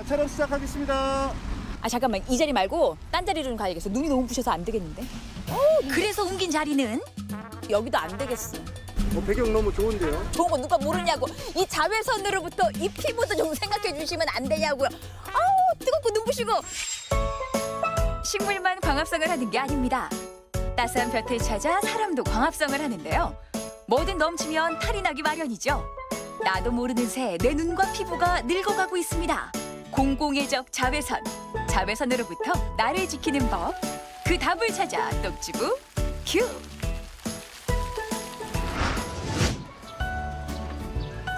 촬영 시작하겠습니다. 아 잠깐만, 이 자리 말고 딴 자리로 좀 가야겠어. 눈이 너무 부셔서 안 되겠는데. 그래서 옮긴 자리는 여기도 안 되겠어. 배경 너무 좋은데요? 좋은 거 누가 모르냐고. 이 자외선으로부터 이 피부도 좀 생각해 주시면 안 되냐고요. 아우 뜨겁고 눈부시고. 식물만 광합성을 하는 게 아닙니다. 따스한 볕을 찾아 사람도 광합성을 하는데요. 뭐든 넘치면 탈이 나기 마련이죠. 나도 모르는 새 내 눈과 피부가 늙어가고 있습니다. 공공의 적 자외선. 자외선으로부터 나를 지키는 법. 그 답을 찾아 똑지부 큐.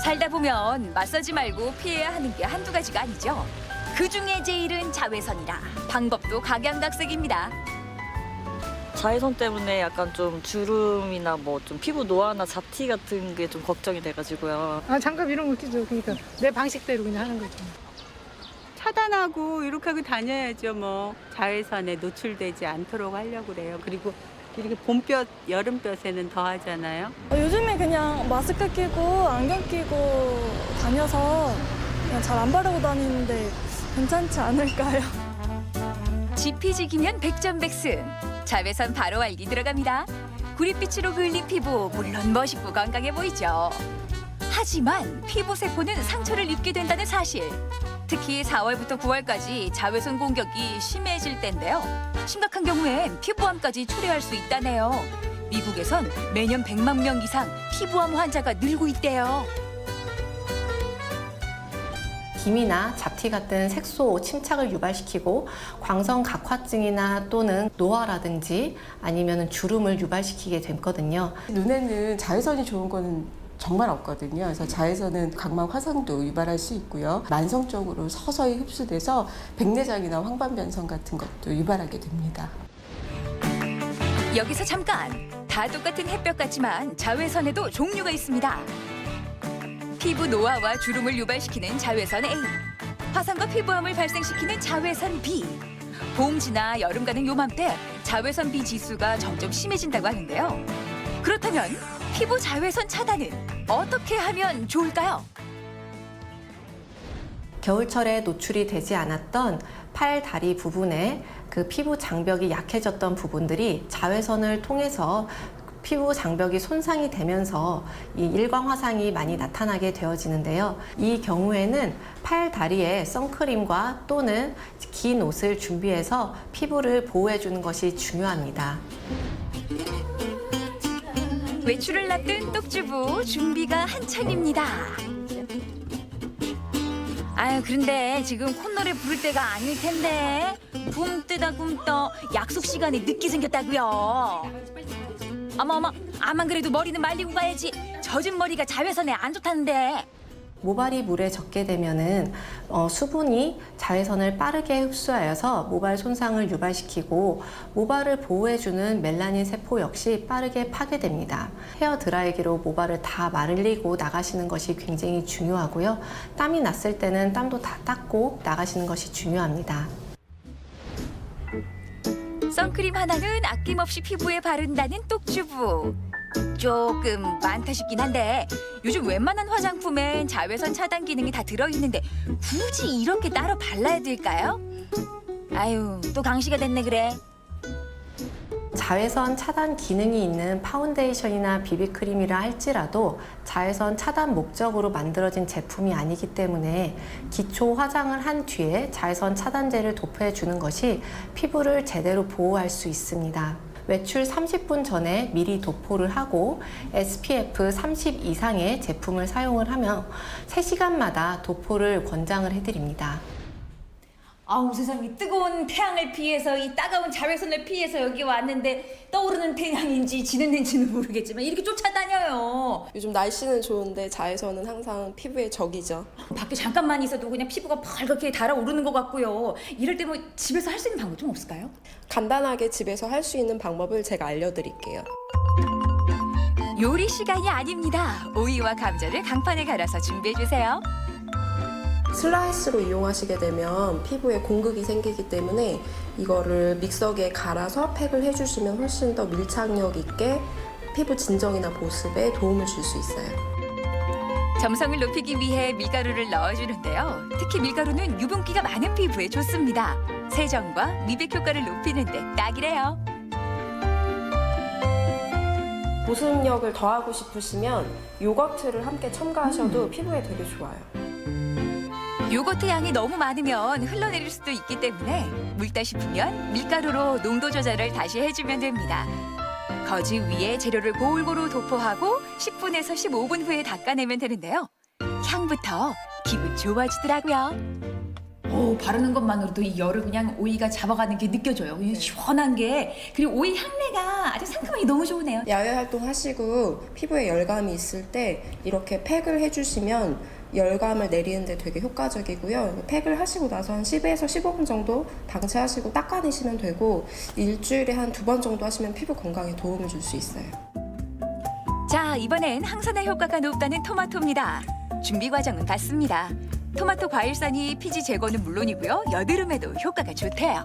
살다 보면 맞서지 말고 피해야 하는 게 한두 가지가 아니죠. 그중에 제일은 자외선이라 방법도 각양각색입니다. 자외선 때문에 약간 좀 주름이나 뭐 좀 피부 노화나 잡티 같은 게 좀 걱정이 돼가지고요. 아, 장갑 이런 거 끼죠. 그러니까 내 방식대로 그냥 하는 거죠. 차단하고 이렇게 하고 다녀야죠. 뭐 자외선에 노출되지 않도록 하려고 그래요. 그리고 이렇게 봄볕, 여름볕에는 더 하잖아요. 요즘에 그냥 마스크 끼고 안경 끼고 다녀서 그냥 잘 안 바르고 다니는데 괜찮지 않을까요? 지피지기면 백전백승. 자외선 바로 알기 들어갑니다. 구릿빛으로 그을린 피부 물론 멋있고 건강해 보이죠. 하지만 피부 세포는 상처를 입게 된다는 사실. 특히 4월부터 9월까지 자외선 공격이 심해질 때인데요. 심각한 경우엔 피부암까지 초래할 수 있다네요. 미국에선 매년 100만 명 이상 피부암 환자가 늘고 있대요. 기미나 잡티 같은 색소 침착을 유발시키고 광선 각화증이나 또는 노화라든지 아니면 주름을 유발시키게 되거든요. 눈에는 자외선이 좋은 거는 정말 없거든요. 그래서 자외선은 각막 화상도 유발할 수 있고요. 만성적으로 서서히 흡수돼서 백내장이나 황반변성 같은 것도 유발하게 됩니다. 여기서 잠깐! 다 똑같은 햇볕 같지만 자외선에도 종류가 있습니다. 피부 노화와 주름을 유발시키는 자외선 A, 화상과 피부암을 발생시키는 자외선 B. 봄 지나 여름 가는 요맘때 자외선 B 지수가 점점 심해진다고 하는데요. 그렇다면 피부 자외선 차단은 어떻게 하면 좋을까요? 겨울철에 노출이 되지 않았던 팔, 다리 부분에 그 피부 장벽이 약해졌던 부분들이 자외선을 통해서 피부 장벽이 손상이 되면서 이 일광 화상이 많이 나타나게 되어지는데요. 이 경우에는 팔, 다리에 선크림과 또는 긴 옷을 준비해서 피부를 보호해 주는 것이 중요합니다. 외출을 앞둔 똑주부 준비가 한창입니다. 아유 그런데 지금 콧노래 부를 때가 아닐 텐데 붕 뜨다 굼 떠 약속 시간에 늦게 생겼다고요. 어머 아만 그래도 머리는 말리고 가야지. 젖은 머리가 자외선에 안 좋다는데. 모발이 물에 젖게 되면은 수분이 자외선을 빠르게 흡수하여서 모발 손상을 유발시키고 모발을 보호해주는 멜라닌 세포 역시 빠르게 파괴됩니다. 헤어 드라이기로 모발을 다 말리고 나가시는 것이 굉장히 중요하고요. 땀이 났을 때는 땀도 다 닦고 나가시는 것이 중요합니다. 선크림 하나는 아낌없이 피부에 바른다는 똑주부. 조금 많다 싶긴 한데 요즘 웬만한 화장품엔 자외선 차단 기능이 다 들어있는데 굳이 이렇게 따로 발라야 될까요? 아유 또 강시가 됐네 그래. 자외선 차단 기능이 있는 파운데이션이나 비비크림이라 할지라도 자외선 차단 목적으로 만들어진 제품이 아니기 때문에 기초 화장을 한 뒤에 자외선 차단제를 도포해 주는 것이 피부를 제대로 보호할 수 있습니다. 외출 30분 전에 미리 도포를 하고 SPF 30 이상의 제품을 사용을 하며 3시간마다 도포를 권장을 해드립니다. 아우 세상에, 뜨거운 태양을 피해서 이 따가운 자외선을 피해서 여기 왔는데 떠오르는 태양인지 지는 데인지는 모르겠지만 이렇게 쫓아다녀요. 요즘 날씨는 좋은데 자외선은 항상 피부의 적이죠. 밖에 잠깐만 있어도 그냥 피부가 벌겋게 달아오르는 것 같고요. 이럴 때 뭐 집에서 할 수 있는 방법 좀 없을까요? 간단하게 집에서 할 수 있는 방법을 제가 알려드릴게요. 요리 시간이 아닙니다. 오이와 감자를 강판에 갈아서 준비해주세요. 슬라이스로 이용하시게 되면 피부에 공극이 생기기 때문에 이거를 믹서기에 갈아서 팩을 해주시면 훨씬 더 밀착력 있게 피부 진정이나 보습에 도움을 줄 수 있어요. 점성을 높이기 위해 밀가루를 넣어주는데요. 특히 밀가루는 유분기가 많은 피부에 좋습니다. 세정과 미백 효과를 높이는 데 딱이래요. 보습력을 더하고 싶으시면 요거트를 함께 첨가하셔도 피부에 되게 좋아요. 요거트 양이 너무 많으면 흘러내릴 수도 있기 때문에 묽다 싶으면 밀가루로 농도 조절을 다시 해주면 됩니다. 거즈 위에 재료를 골고루 도포하고 10분에서 15분 후에 닦아내면 되는데요. 향부터 기분 좋아지더라고요. 오, 바르는 것만으로도 이 열을 그냥 오이가 잡아가는 게 느껴져요. 이 시원한 게. 그리고 오이 향내가 아주 상큼하게 너무 좋으네요. 야외 활동하시고 피부에 열감이 있을 때 이렇게 팩을 해주시면 열감을 내리는데 되게 효과적이고요. 팩을 하시고 나서 한 10에서 15분 정도 방치하시고 닦아내시면 되고 일주일에 한 2번 정도 하시면 피부 건강에 도움을 줄 수 있어요. 자, 이번엔 항산화 효과가 높다는 토마토입니다. 준비 과정은 같습니다. 토마토 과일산이 피지 제거는 물론이고요. 여드름에도 효과가 좋대요.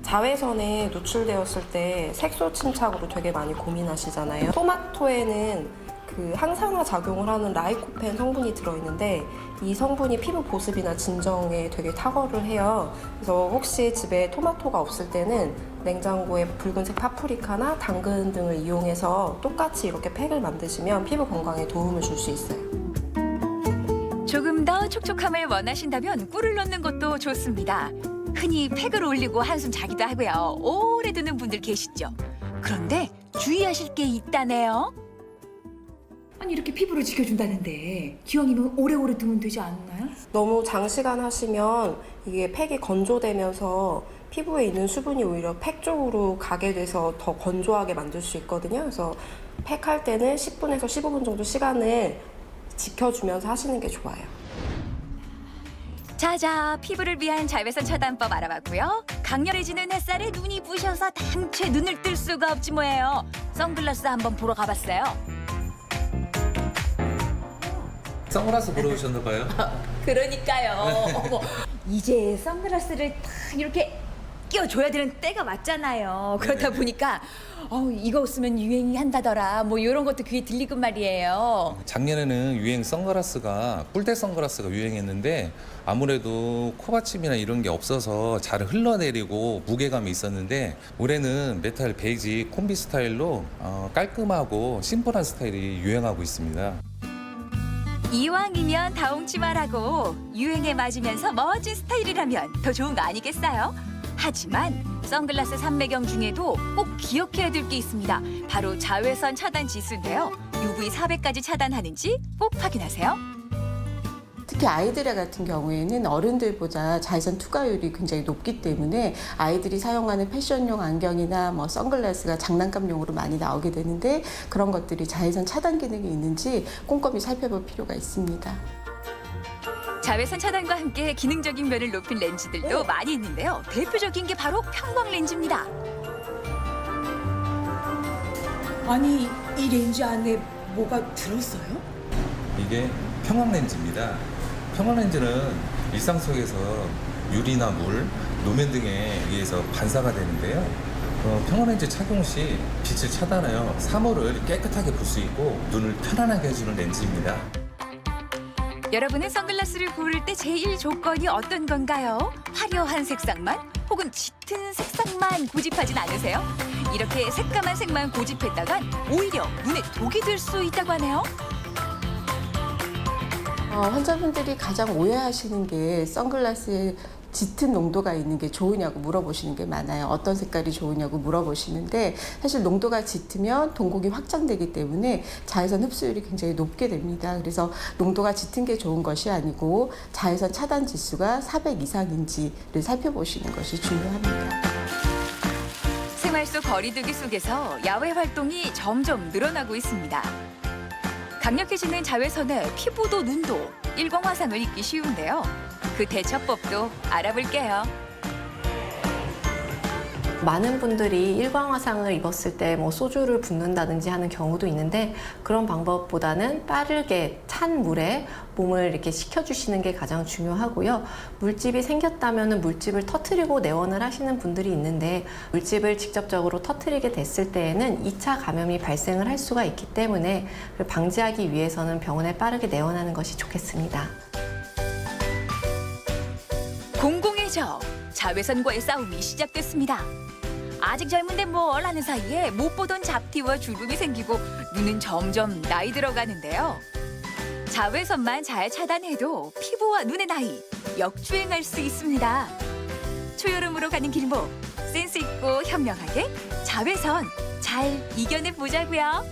자외선에 노출되었을 때 색소 침착으로 되게 많이 고민하시잖아요. 토마토에는 그 항산화 작용을 하는 라이코펜 성분이 들어있는데 이 성분이 피부 보습이나 진정에 되게 탁월을 해요. 그래서 혹시 집에 토마토가 없을 때는 냉장고에 붉은색 파프리카나 당근 등을 이용해서 똑같이 이렇게 팩을 만드시면 피부 건강에 도움을 줄 수 있어요. 조금 더 촉촉함을 원하신다면 꿀을 넣는 것도 좋습니다. 흔히 팩을 올리고 한숨 자기도 하고요. 오래 두는 분들 계시죠? 그런데 주의하실 게 있다네요. 아니 이렇게 피부를 지켜준다는데 기왕이면 오래오래 두면 되지 않나요? 너무 장시간 하시면 이게 팩이 건조되면서 피부에 있는 수분이 오히려 팩 쪽으로 가게 돼서 더 건조하게 만들 수 있거든요. 그래서 팩할 때는 10분에서 15분 정도 시간을 지켜주면서 하시는 게 좋아요. 자자, 피부를 위한 자외선 차단법 알아봤고요. 강렬해지는 햇살에 눈이 부셔서 당최 눈을 뜰 수가 없지 뭐예요. 선글라스 한번 보러 가봤어요. 선글라스 보러 오셨나 봐요. 그러니까요. 어머, 이제 선글라스를 딱 이렇게 끼워줘야 되는 때가 왔잖아요. 그러다 보니까 이거 쓰면 유행이 한다더라. 뭐 이런 것도 귀에 들리고 말이에요. 작년에는 유행 선글라스가 뿔테 선글라스가 유행했는데 아무래도 코받침이나 이런 게 없어서 잘 흘러내리고 무게감이 있었는데 올해는 메탈 베이지 콤비 스타일로 깔끔하고 심플한 스타일이 유행하고 있습니다. 이왕이면 다홍치 말하고 유행에 맞으면서 멋진 스타일이라면 더 좋은 거 아니겠어요? 하지만 선글라스 삼매경 중에도 꼭 기억해야 될 게 있습니다. 바로 자외선 차단 지수인데요. UV 400까지 차단하는지 꼭 확인하세요. 특히 아이들 같은 경우에는 어른들보다 자외선 투과율이 굉장히 높기 때문에 아이들이 사용하는 패션용 안경이나 뭐 선글라스가 장난감용으로 많이 나오게 되는데 그런 것들이 자외선 차단 기능이 있는지 꼼꼼히 살펴볼 필요가 있습니다. 자외선 차단과 함께 기능적인 면을 높인 렌즈들도 많이 있는데요. 대표적인 게 바로 편광 렌즈입니다. 아니 이 렌즈 안에 뭐가 들었어요? 이게 평광 렌즈입니다. 평광 렌즈는 일상 속에서 유리나 물, 노면 등에 의해서 반사가 되는데요. 평광 렌즈 착용 시 빛을 차단하여 사물을 깨끗하게 볼 수 있고 눈을 편안하게 해주는 렌즈입니다. 여러분은 선글라스를 고를 때 제일 조건이 어떤 건가요? 화려한 색상만? 혹은 짙은 색상만 고집하진 않으세요? 이렇게 새까만 색만 고집했다간 오히려 눈에 독이 될 수 있다고 하네요. 환자분들이 가장 오해하시는 게 선글라스에 짙은 농도가 있는 게 좋으냐고 물어보시는 게 많아요. 어떤 색깔이 좋으냐고 물어보시는데 사실 농도가 짙으면 동공이 확장되기 때문에 자외선 흡수율이 굉장히 높게 됩니다. 그래서 농도가 짙은 게 좋은 것이 아니고 자외선 차단 지수가 400 이상인지를 살펴보시는 것이 중요합니다. 생활 속 거리두기 속에서 야외 활동이 점점 늘어나고 있습니다. 강력해지는 자외선에 피부도 눈도 일광 화상을 입기 쉬운데요. 그 대처법도 알아볼게요. 많은 분들이 일광화상을 입었을 때 뭐 소주를 붓는다든지 하는 경우도 있는데 그런 방법보다는 빠르게 찬 물에 몸을 이렇게 식혀주시는 게 가장 중요하고요. 물집이 생겼다면 물집을 터트리고 내원을 하시는 분들이 있는데 물집을 직접적으로 터트리게 됐을 때에는 2차 감염이 발생을 할 수가 있기 때문에 방지하기 위해서는 병원에 빠르게 내원하는 것이 좋겠습니다. 공공의적 자외선과의 싸움이 시작됐습니다. 아직 젊은데 뭘 하는 사이에 못 보던 잡티와 주름이 생기고 눈은 점점 나이 들어가는데요. 자외선만 잘 차단해도 피부와 눈의 나이 역주행할 수 있습니다. 초여름으로 가는 길목 센스 있고 현명하게 자외선 잘 이겨내 보자고요.